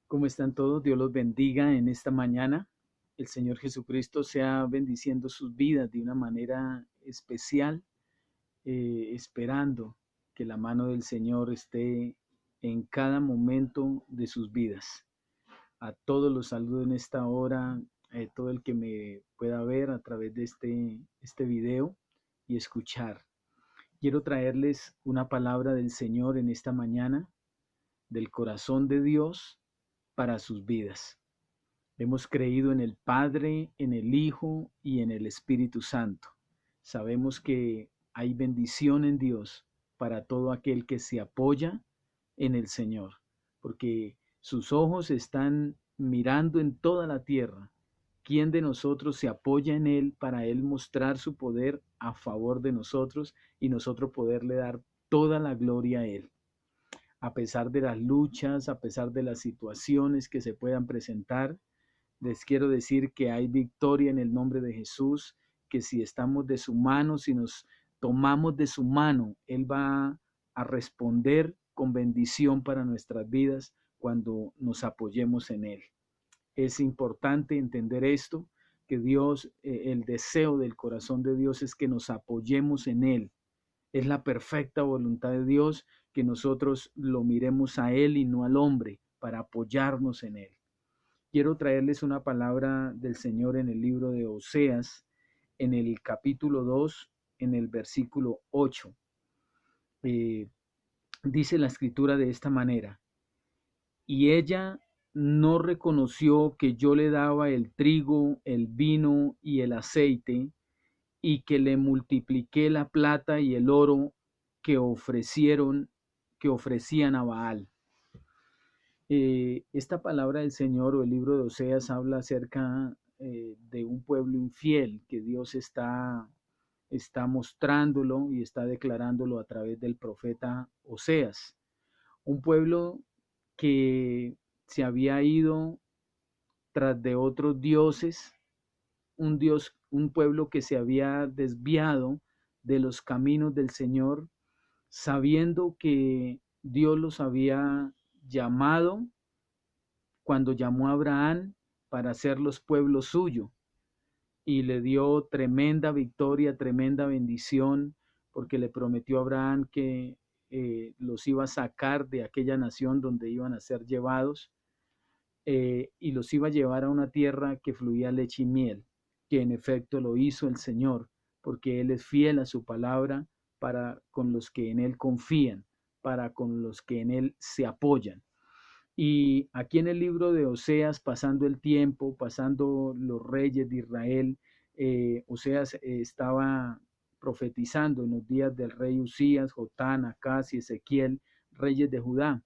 ¿Cómo están todos? Dios los bendiga en esta mañana. El Señor Jesucristo sea bendiciendo sus vidas de una manera especial, esperando que la mano del Señor esté en cada momento de sus vidas. A todos los saludo en esta hora, todo el que me pueda ver a través de este video y escuchar. Quiero traerles una palabra del Señor en esta mañana, del corazón de Dios para sus vidas. Hemos creído en el Padre, en el Hijo y en el Espíritu Santo. Sabemos que hay bendición en Dios para todo aquel que se apoya en el Señor, porque sus ojos están mirando en toda la tierra. ¿Quién de nosotros se apoya en Él para Él mostrar su poder a favor de nosotros y nosotros poderle dar toda la gloria a Él? A pesar de las luchas, a pesar de las situaciones que se puedan presentar, les quiero decir que hay victoria en el nombre de Jesús, que si estamos de su mano, si nos tomamos de su mano, Él va a responder con bendición para nuestras vidas cuando nos apoyemos en Él. Es importante entender esto, que Dios, el deseo del corazón de Dios es que nos apoyemos en Él. Es la perfecta voluntad de Dios que nosotros lo miremos a Él y no al hombre para apoyarnos en Él. Quiero traerles una palabra del Señor en el libro de Oseas, en el capítulo 2, en el versículo 8. Eh, Dice la escritura de esta manera: y ella no reconoció que yo le daba el trigo, el vino y el aceite, y que le multipliqué la plata y el oro que ofrecían a Baal. Esta palabra del Señor o el libro de Oseas habla acerca de un pueblo infiel que Dios está mostrándolo y está declarándolo a través del profeta Oseas. Un pueblo que se había ido tras de otros dioses, un pueblo que se había desviado de los caminos del Señor, sabiendo que Dios los había llamado cuando llamó a Abraham para hacerlos pueblo suyo y le dio tremenda victoria, tremenda bendición, porque le prometió a Abraham que los iba a sacar de aquella nación donde iban a ser llevados, y los iba a llevar a una tierra que fluía leche y miel, que en efecto lo hizo el Señor, porque Él es fiel a su palabra para con los que en Él confían, para con los que en Él se apoyan. Y aquí en el libro de Oseas, pasando el tiempo, pasando los reyes de Israel, Oseas estaba profetizando en los días del rey Usías, Jotán, Acaz y Ezequiel, reyes de Judá.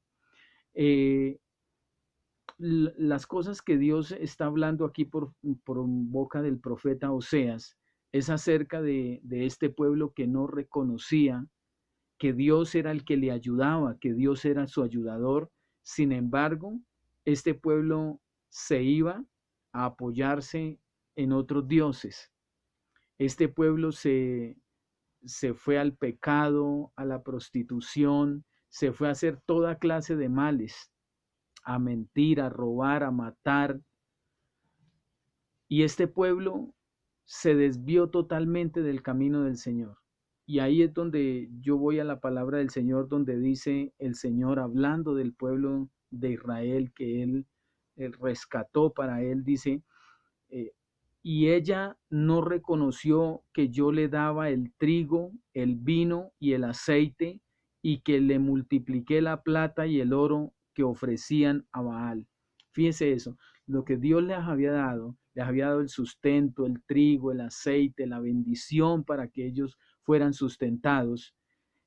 Eh, las cosas que Dios está hablando aquí por boca del profeta Oseas es acerca de este pueblo que no reconocía que Dios era el que le ayudaba, que Dios era su ayudador. Sin embargo, este pueblo se iba a apoyarse en otros dioses. Este pueblo se fue al pecado, a la prostitución, se fue a hacer toda clase de males, a mentir, a robar, a matar. Y este pueblo se desvió totalmente del camino del Señor. Y ahí es donde yo voy a la palabra del Señor, donde dice el Señor hablando del pueblo de Israel que él rescató para él, dice, eh, y ella no reconoció que yo le daba el trigo, el vino y el aceite, y que le multipliqué la plata y el oro que ofrecían a Baal. Fíjese eso, lo que Dios les había dado el sustento, el trigo, el aceite, la bendición para que ellos fueran sustentados.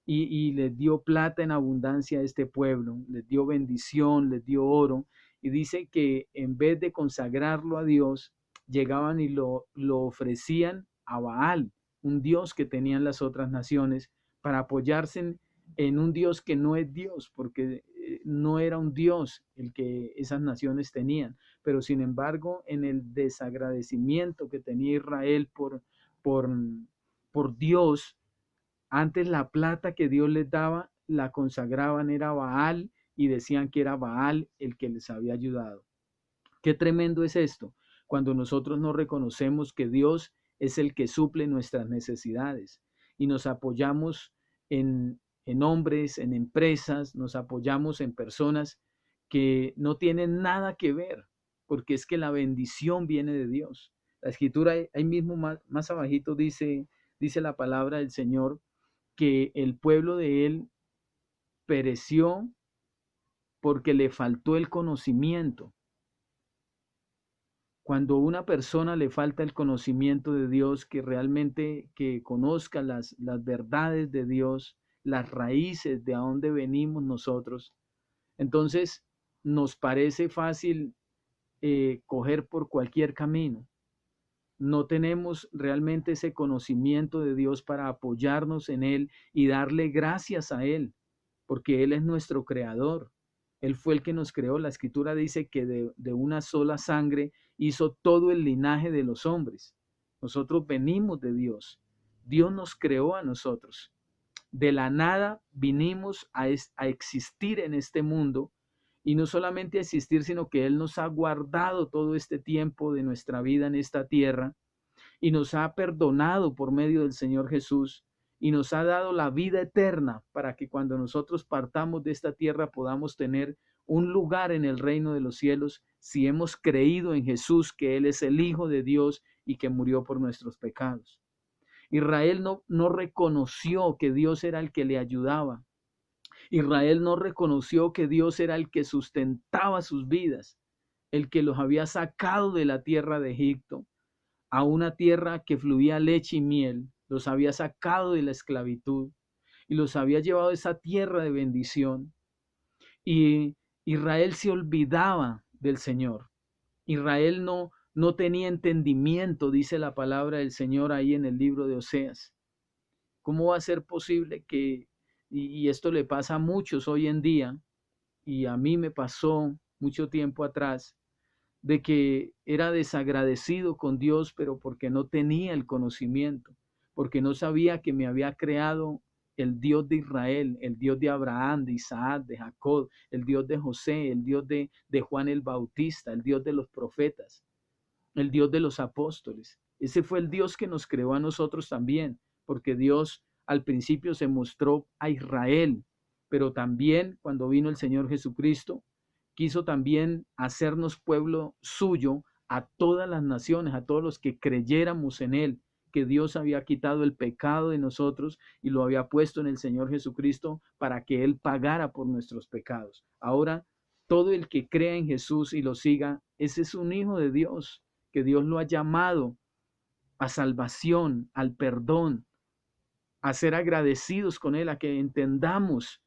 Y les dio plata en abundancia a este pueblo, les dio bendición, les dio oro, y dice que en vez de consagrarlo a Dios, llegaban y lo ofrecían a Baal, un dios que tenían las otras naciones, para apoyarse en un dios que no es Dios, porque no era un dios el que esas naciones tenían, pero sin embargo en el desagradecimiento que tenía Israel por, por Dios, antes la plata que Dios les daba la consagraban era Baal y decían que era Baal el que les había ayudado. Qué tremendo es esto, cuando nosotros no reconocemos que Dios es el que suple nuestras necesidades y nos apoyamos en hombres, en empresas, nos apoyamos en personas que no tienen nada que ver, porque es que la bendición viene de Dios. La escritura ahí mismo más abajito dice la palabra del Señor que el pueblo de él pereció porque le faltó el conocimiento. Cuando a una persona le falta el conocimiento de Dios, que realmente que conozca las verdades de Dios, las raíces de a dónde venimos nosotros, entonces nos parece fácil coger por cualquier camino. No tenemos realmente ese conocimiento de Dios para apoyarnos en Él y darle gracias a Él, porque Él es nuestro creador. Él fue el que nos creó. La escritura dice que de una sola sangre hizo todo el linaje de los hombres. Nosotros venimos de Dios. Dios nos creó a nosotros. De la nada vinimos a existir en este mundo, y no solamente a existir, sino que Él nos ha guardado todo este tiempo de nuestra vida en esta tierra y nos ha perdonado por medio del Señor Jesús y nos ha dado la vida eterna para que cuando nosotros partamos de esta tierra podamos tener un lugar en el reino de los cielos si hemos creído en Jesús, que Él es el Hijo de Dios y que murió por nuestros pecados. Israel no reconoció que Dios era el que le ayudaba. Israel no reconoció que Dios era el que sustentaba sus vidas, el que los había sacado de la tierra de Egipto a una tierra que fluía leche y miel, los había sacado de la esclavitud y los había llevado a esa tierra de bendición. Y Israel se olvidaba del Señor. Israel no tenía entendimiento, dice la palabra del Señor ahí en el libro de Oseas. ¿Cómo va a ser posible que, y esto le pasa a muchos hoy en día, y a mí me pasó mucho tiempo atrás, de que era desagradecido con Dios, pero porque no tenía el conocimiento, porque no sabía que me había creado el Dios de Israel, el Dios de Abraham, de Isaac, de Jacob, el Dios de José, el Dios de Juan el Bautista, el Dios de los profetas, el Dios de los apóstoles. Ese fue el Dios que nos creó a nosotros también, porque Dios al principio se mostró a Israel, pero también cuando vino el Señor Jesucristo, quiso también hacernos pueblo suyo a todas las naciones, a todos los que creyéramos en Él, que Dios había quitado el pecado de nosotros y lo había puesto en el Señor Jesucristo para que Él pagara por nuestros pecados. Ahora, todo el que crea en Jesús y lo siga, ese es un hijo de Dios, que Dios lo ha llamado a salvación, al perdón, a ser agradecidos con Él, a que entendamos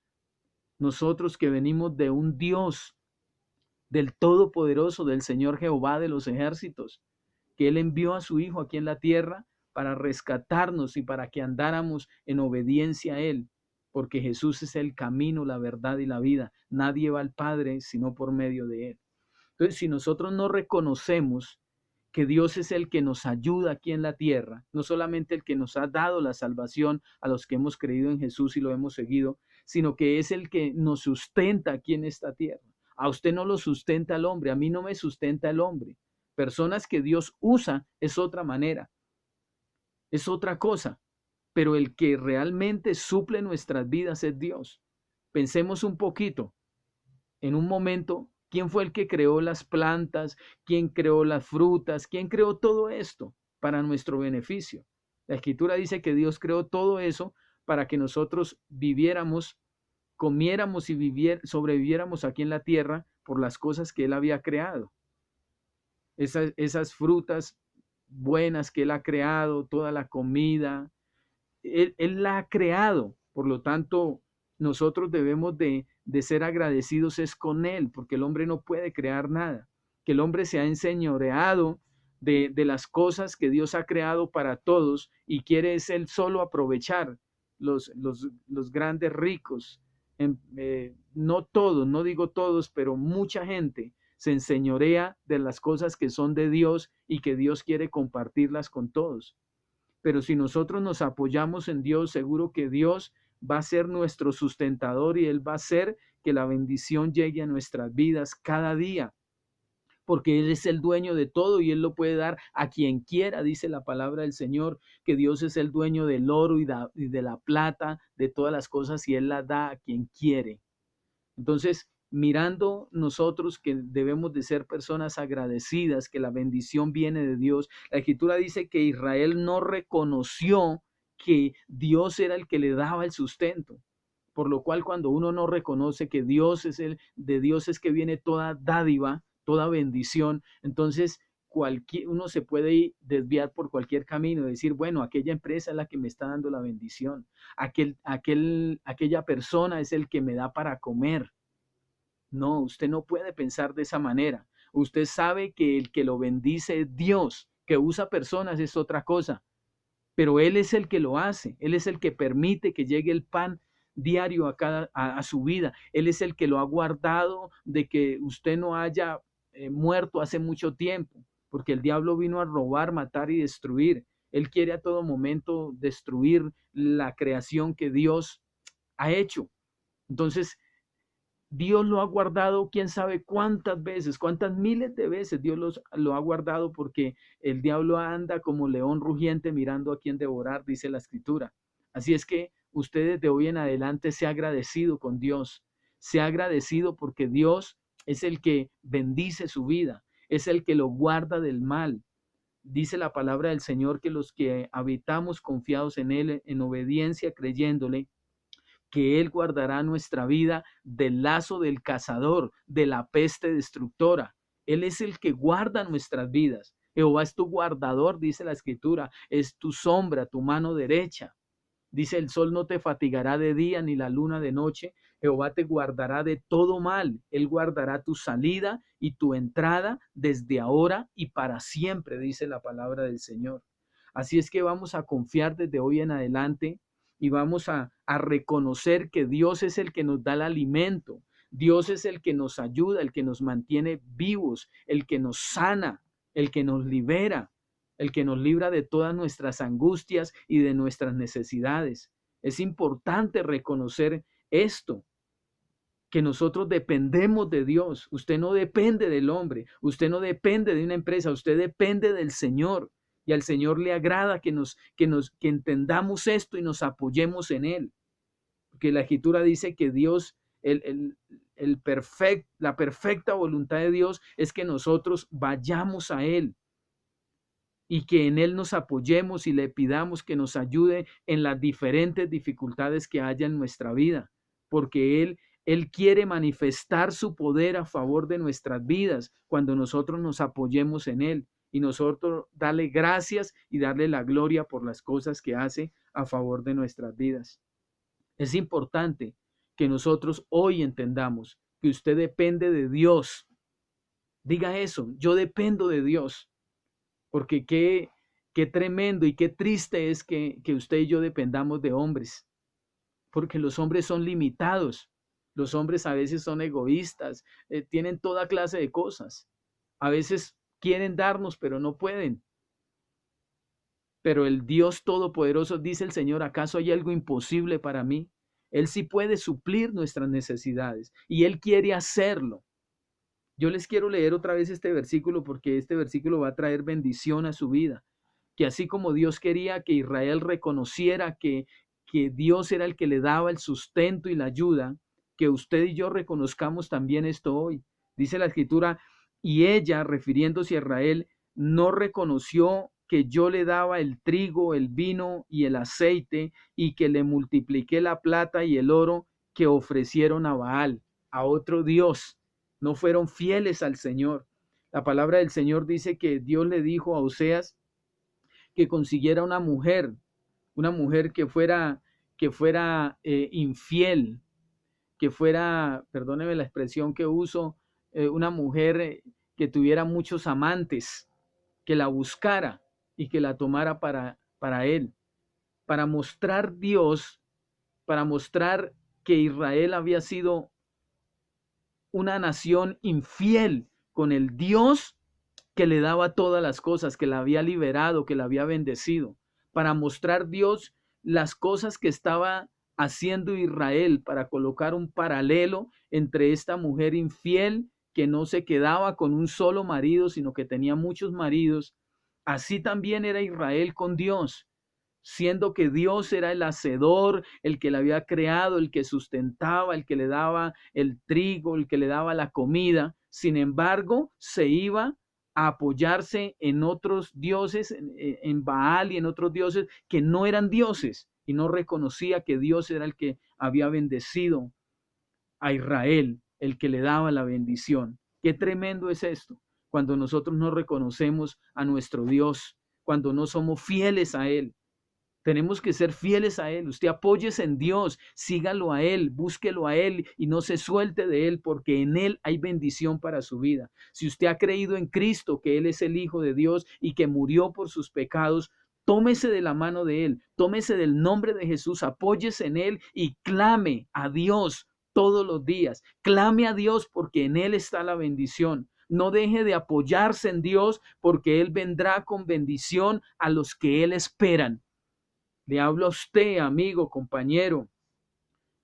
nosotros que venimos de un Dios, del Todopoderoso, del Señor Jehová de los ejércitos, que Él envió a su Hijo aquí en la tierra para rescatarnos y para que andáramos en obediencia a Él, porque Jesús es el camino, la verdad y la vida. Nadie va al Padre sino por medio de Él. Entonces, si nosotros no reconocemos que Dios es el que nos ayuda aquí en la tierra, no solamente el que nos ha dado la salvación a los que hemos creído en Jesús y lo hemos seguido, sino que es el que nos sustenta aquí en esta tierra. A usted no lo sustenta el hombre, a mí no me sustenta el hombre. Personas que Dios usa es otra manera, es otra cosa, pero el que realmente suple nuestras vidas es Dios. Pensemos un poquito, en un momento, ¿quién fue el que creó las plantas? ¿Quién creó las frutas? ¿Quién creó todo esto para nuestro beneficio? La Escritura dice que Dios creó todo eso para que nosotros viviéramos, comiéramos y sobreviviéramos aquí en la tierra por las cosas que Él había creado. Esas frutas buenas que Él ha creado, toda la comida, Él la ha creado. Por lo tanto, nosotros debemos de ser agradecidos es con Él, porque el hombre no puede crear nada. Que el hombre se ha enseñoreado de las cosas que Dios ha creado para todos y quiere es Él solo aprovechar los grandes ricos. No todos, no digo todos, pero mucha gente se enseñorea de las cosas que son de Dios y que Dios quiere compartirlas con todos. Pero si nosotros nos apoyamos en Dios, seguro que Dios va a ser nuestro sustentador y Él va a hacer que la bendición llegue a nuestras vidas cada día, porque Él es el dueño de todo y Él lo puede dar a quien quiera, dice la palabra del Señor, que Dios es el dueño del oro y de la plata, de todas las cosas, y Él la da a quien quiere. Entonces, mirando nosotros que debemos de ser personas agradecidas, que la bendición viene de Dios, la Escritura dice que Israel no reconoció que Dios era el que le daba el sustento. Por lo cual, cuando uno no reconoce que Dios es de Dios es que viene toda dádiva, toda bendición, entonces uno se puede desviar por cualquier camino y decir, bueno, aquella empresa es la que me está dando la bendición, aquella persona es el que me da para comer. No, usted no puede pensar de esa manera. Usted sabe que el que lo bendice es Dios, que usa personas es otra cosa, pero Él es el que lo hace, Él es el que permite que llegue el pan diario a su vida, Él es el que lo ha guardado de que usted no haya muerto hace mucho tiempo, porque el diablo vino a robar, matar y destruir. Él quiere a todo momento destruir la creación que Dios ha hecho. Entonces, Dios lo ha guardado, quién sabe cuántas veces, cuántas miles de veces Dios lo ha guardado, porque el diablo anda como león rugiente mirando a quién devorar, dice la Escritura. Así es que ustedes de hoy en adelante sea agradecido con Dios, sea agradecido porque Dios es el que bendice su vida, es el que lo guarda del mal. Dice la palabra del Señor que los que habitamos confiados en Él, en obediencia, creyéndole, que Él guardará nuestra vida del lazo del cazador, de la peste destructora. Él es el que guarda nuestras vidas. Jehová es tu guardador, dice la Escritura, es tu sombra, tu mano derecha. Dice, el sol no te fatigará de día ni la luna de noche. Jehová te guardará de todo mal. Él guardará tu salida y tu entrada desde ahora y para siempre, dice la palabra del Señor. Así es que vamos a confiar desde hoy en adelante y vamos a reconocer que Dios es el que nos da el alimento. Dios es el que nos ayuda, el que nos mantiene vivos, el que nos sana, el que nos libera, el que nos libra de todas nuestras angustias y de nuestras necesidades. Es importante reconocer esto, que nosotros dependemos de Dios. Usted no depende del hombre, usted no depende de una empresa, usted depende del Señor. Y al Señor le agrada que entendamos esto y nos apoyemos en Él. Porque la Escritura dice que Dios, la perfecta voluntad de Dios es que nosotros vayamos a Él y que en Él nos apoyemos y le pidamos que nos ayude en las diferentes dificultades que haya en nuestra vida, porque Él quiere manifestar su poder a favor de nuestras vidas cuando nosotros nos apoyemos en Él y nosotros darle gracias y darle la gloria por las cosas que hace a favor de nuestras vidas. Es importante que nosotros hoy entendamos que usted depende de Dios. Diga eso, yo dependo de Dios. Porque qué tremendo y qué triste es que usted y yo dependamos de hombres, porque los hombres son limitados, los hombres a veces son egoístas, tienen toda clase de cosas, a veces quieren darnos, pero no pueden. Pero el Dios Todopoderoso, dice el Señor, ¿acaso hay algo imposible para mí? Él sí puede suplir nuestras necesidades y Él quiere hacerlo. Yo les quiero leer otra vez este versículo porque este versículo va a traer bendición a su vida. Que así como Dios quería que Israel reconociera que Dios era el que le daba el sustento y la ayuda, que usted y yo reconozcamos también esto hoy. Dice la Escritura, y ella, refiriéndose a Israel, no reconoció que yo le daba el trigo, el vino y el aceite, y que le multipliqué la plata y el oro que ofrecieron a Baal, a otro Dios. No fueron fieles al Señor. La palabra del Señor dice que Dios le dijo a Oseas que consiguiera una mujer que fuera infiel, que fuera, perdóneme la expresión que uso, una mujer que tuviera muchos amantes, que la buscara y que la tomara para él, para mostrar Dios, para mostrar que Israel había sido una nación infiel con el Dios que le daba todas las cosas, que la había liberado, que la había bendecido, para mostrar Dios las cosas que estaba haciendo Israel para colocar un paralelo entre esta mujer infiel que no se quedaba con un solo marido, sino que tenía muchos maridos. Así también era Israel con Dios, siendo que Dios era el hacedor, el que la había creado, el que sustentaba, el que le daba el trigo, el que le daba la comida. Sin embargo, se iba a apoyarse en otros dioses, en Baal y en otros dioses que no eran dioses, y no reconocía que Dios era el que había bendecido a Israel, el que le daba la bendición. Qué tremendo es esto, cuando nosotros no reconocemos a nuestro Dios, cuando no somos fieles a Él. Tenemos que ser fieles a Él. Usted apóyese en Dios, sígalo a Él, búsquelo a Él y no se suelte de Él, porque en Él hay bendición para su vida. Si usted ha creído en Cristo, que Él es el Hijo de Dios y que murió por sus pecados, tómese de la mano de Él, tómese del nombre de Jesús, apóyese en Él y clame a Dios todos los días. Clame a Dios porque en Él está la bendición. No deje de apoyarse en Dios, porque Él vendrá con bendición a los que Él esperan. Le hablo a usted, amigo, compañero,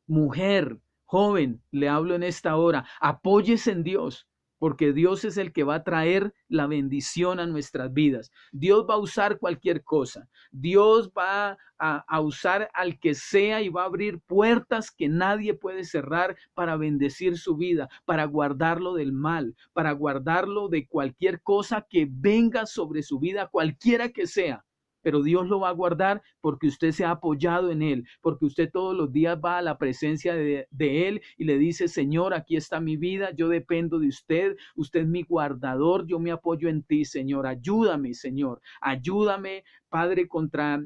mujer, joven, le hablo en esta hora. Apóyese en Dios, porque Dios es el que va a traer la bendición a nuestras vidas. Dios va a usar cualquier cosa. Dios va a usar al que sea y va a abrir puertas que nadie puede cerrar para bendecir su vida, para guardarlo del mal, para guardarlo de cualquier cosa que venga sobre su vida, cualquiera que sea. Pero Dios lo va a guardar porque usted se ha apoyado en Él, porque usted todos los días va a la presencia de Él y le dice: Señor, aquí está mi vida, yo dependo de usted, usted es mi guardador, yo me apoyo en ti, Señor, Señor, ayúdame, Padre, contra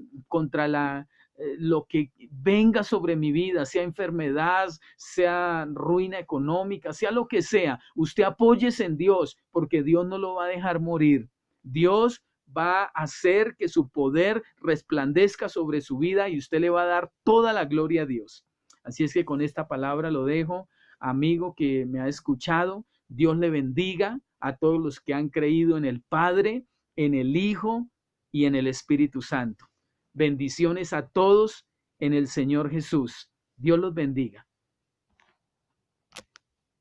lo que venga sobre mi vida, sea enfermedad, sea ruina económica, sea lo que sea. Usted apóyese en Dios, porque Dios no lo va a dejar morir. Dios va a hacer que su poder resplandezca sobre su vida y usted le va a dar toda la gloria a Dios. Así es que con esta palabra lo dejo, amigo que me ha escuchado. Dios le bendiga a todos los que han creído en el Padre, en el Hijo y en el Espíritu Santo. Bendiciones a todos en el Señor Jesús. Dios los bendiga.